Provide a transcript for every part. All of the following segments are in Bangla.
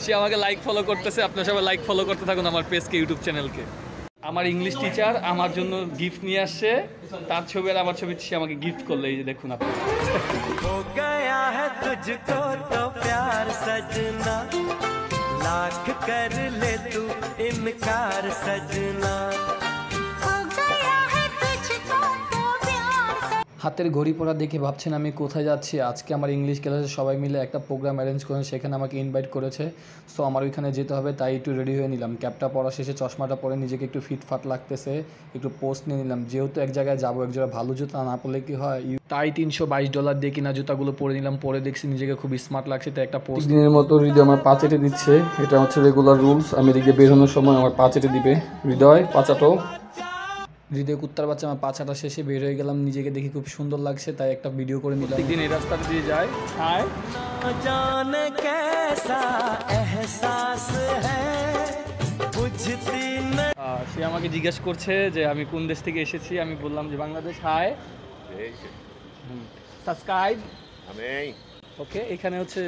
সে আমাকে লাইক ফলো করতেছে। আপনারা সবাই লাইক ফলো করতে থাকুন আমার পেজকে, ইউটিউব চ্যানেলকে। আমার ইংলিশ টিচার আমার জন্য গিফট নিয়ে আসছে, তার ছবি আর আমার ছবি সে আমাকে গিফট করলো। এই যে দেখুন আপনি। हो गया है तुझको तो प्यार सजना, लाख कर ले तू इनकार सजना। হাতের ঘড়ি পরা দেখে ভাবছেন আমি কোথায় যাচ্ছি। আজকে আমার ইংলিশ ক্লাসে সবাই মিলে একটা প্রোগ্রাম অ্যারেঞ্জ করেন, সেখানে আমাকে ইনভাইট করেছে। সো আমার ওইখানে যেতে হবে, তাই একটু রেডি হয়ে নিলাম। ক্যাপটা পরা শেষে চশমাটা পরে নিজেকে একটু ফিটফাট লাগতেছে, একটু পোস্ট নিয়ে নিলাম। যেহেতু এক জায়গায় যাবো, এক জায়গায় ভালো জুতা না পরলে কি হয়, তাই $322 দিয়ে কিনা জুতাগুলো পরে নিলাম। পরে দেখছি নিজেকে খুব স্মার্ট লাগছে, তাই একটা পোস্ট। দিনের মতো হৃদয় আমার পা চেটে দিচ্ছে, এটা হচ্ছে রেগুলার রুলস। আমি এদিকে বেরোনোর সময় আমার পা চেটে দিবে হৃদয়, পাচাটো। হৃদয় কুত্তার বাচ্চা আমার পাছাটা শেষে বের হয়ে গেলাম, নিজেকে দেখে খুব সুন্দর লাগছে, তাই একটা ভিডিও করে নিলাম। প্রত্যেকদিন এই রাস্তাটা দিয়ে যায়। হাই জানে কেসা এহসাস হ্যায় বুঝতি না। সে আমাকে জিজ্ঞেস করছে যে আমি কোন দেশ থেকে এসেছি। আমি বললাম যে বাংলাদেশ। High subscribe. ওকে, এখানে হচ্ছে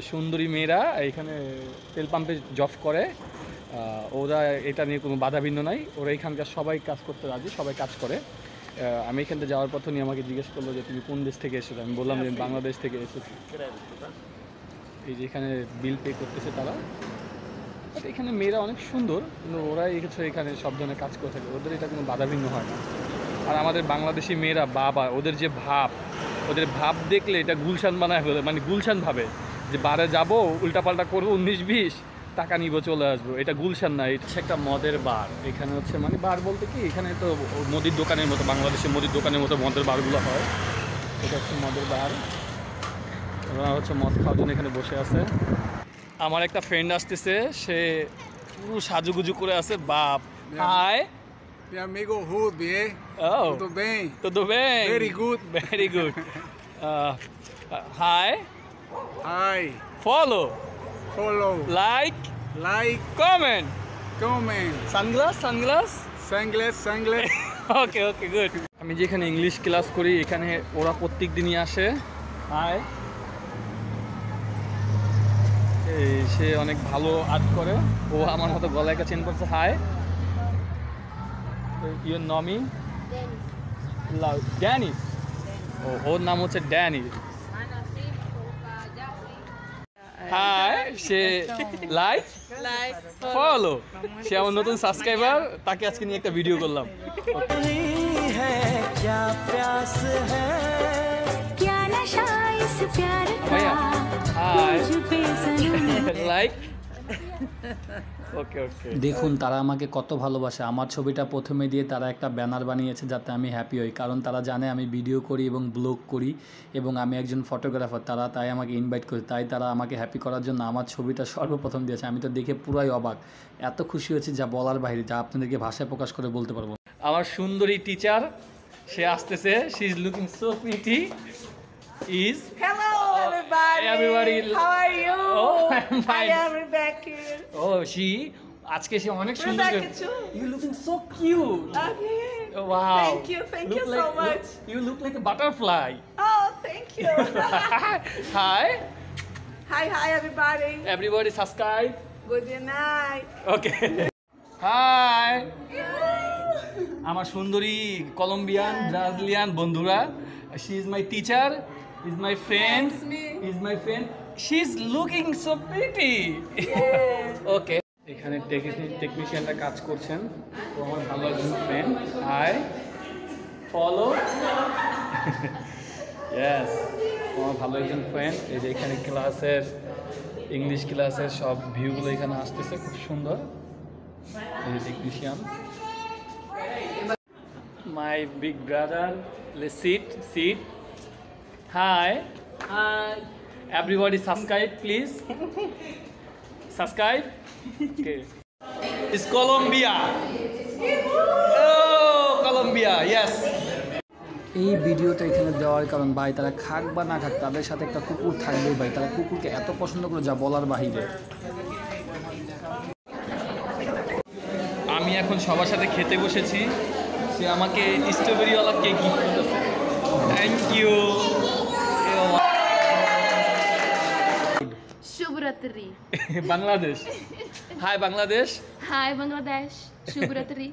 সুন্দরী মেয়েরা এখানে তেল পাম্পে জব করে। ওরা এটা নিয়ে কোনো বাধাবিঘ্ন নাই, ওরা এখানকার সবাই কাজ করতে রাজি, সবাই কাজ করে। আমি এখান থেকে যাওয়ার পথ নিয়ে আমাকে জিজ্ঞেস করলো যে তুমি কোন দেশ থেকে এসেছো। আমি বললাম যে বাংলাদেশ থেকে এসেছি। এই যে এখানে বিল পে করতেছে তারা। এখানে মেয়েরা অনেক সুন্দর, কিন্তু ওরা এখানে সব ধরনের কাজ করে থাকে, ওদের এটা কোনো বাধাবিঘ্ন হয় না। আর আমাদের বাংলাদেশি মেয়েরা বাবা, ওদের যে ভাব, ওদের ভাব দেখলে এটা গুলশান বানায় ফেলে, মানে গুলশান ভাবে যে বারে যাবো, উল্টাপাল্টা করবো, 19-20 টাকা নিব, চলে আসবো। এটা গুলশান না, এটা হচ্ছে একটা মদের বার। এখানে হচ্ছে মানে বার বলতে কি, এখানে তো মুদির দোকানের মতো, বাংলাদেশের মুদির দোকানের মতো মদের বারগুলো হয়। এটা হচ্ছে মদের বার, ওরা হচ্ছে মদ খাওয়ার জন্য এখানে বসে আছে। আমার একটা ফ্রেন্ড আসতেছে, সে পুরো সাজুগুজু করে আছে বাপ। Hi meu amigo Ruby, oh tudo bem? Tudo bem? Very good. Very good. Hi. Hi. Follow. Like. Comment. Sunglass. Okay, good. আমি যেখানে ইংলিশ ক্লাস করি, এখানে ওরা প্রত্যেক দিনই আসে। হাই। সে অনেক ভালো আর্ট করে, ও আমার মতো গলায় একটা চেন করছে। Hi, you know me? Danny. ওর নাম হচ্ছে ড্যানি। হাই, সে লাইক ফলো, সে আমার নতুন সাবস্ক্রাইবার, তাকে আজকে নিয়ে একটা ভিডিও করলাম। লাইক। ওকে। দেখুন তারা আমাকে কত ভালোবাসে। আমার ছবিটা প্রথমে দিয়ে তারা একটা ব্যানার বানিয়েছে যাতে আমি হ্যাপি হই, কারণ তারা জানে আমি ভিডিও করি এবং ব্লগ করি এবং আমি একজন ফটোগ্রাফার। তারা তাই আমাকে ইনভাইট করে, তাই তারা আমাকে হ্যাপি করার জন্য আমার ছবিটা সর্বপ্রথম দিয়েছে। আমি তো দেখে পুরাই অবাক, এত খুশি হয়েছি যা বলার বাইরে, যা আপনাদেরকে ভাষায় প্রকাশ করে বলতে পারবো। আমার সুন্দরী টিচার সে আসতেছে, she is looking so pretty. Hello everybody. How are you? Oh, I'm fine. I am Rebecca. Oh, আজকে সে অনেক সুন্দর। You looking so cute. Okay. Wow. Thank you so much. You look like a butterfly. Oh, thank you. Hi everybody. Everybody subscribe. Good night. Okay. Hi. আমার সুন্দরী কলম্বিয়ান ব্রাজিলিয়ান বন্ধুরা, she is my teacher, is my friend, she is looking so pretty. Okay. এখানে টেকনিশিয়ানরা কাজ করছেন, ও আমার ভালো একজন ফ্রেন্ড। High, follow. ইয়েস, আমার ভালো একজন ফ্রেন্ড। এই যে এখানে ক্লাসের, ইংলিশ ক্লাসের সব ভিউগুলো এখানে আসতেছে, খুব সুন্দর। এই যে technician, my big brother. Let's sit. Hi. Everybody subscribe please. Subscribe. Okay. It's Colombia. Oh, Colombia. Yes. এই ভিডিওটা এখানে দেওয়ার কারণ ভাই, তারা খাক বা না খাক, তাদের সাথে একটা কুকুর থাকবে ভাই। তারা কুকুরকে এত পছন্দ করে যা বলার বাহিরে। আমি এখন সবার সাথে খেতে বসেছি। সে আমাকে স্ট্রবেরিওয়ালা কেক গিফট করেছে। Thank you. শুভ Shubhratri. Bangladesh. Hi Bangladesh. Hi Bangladesh. Shubhratri.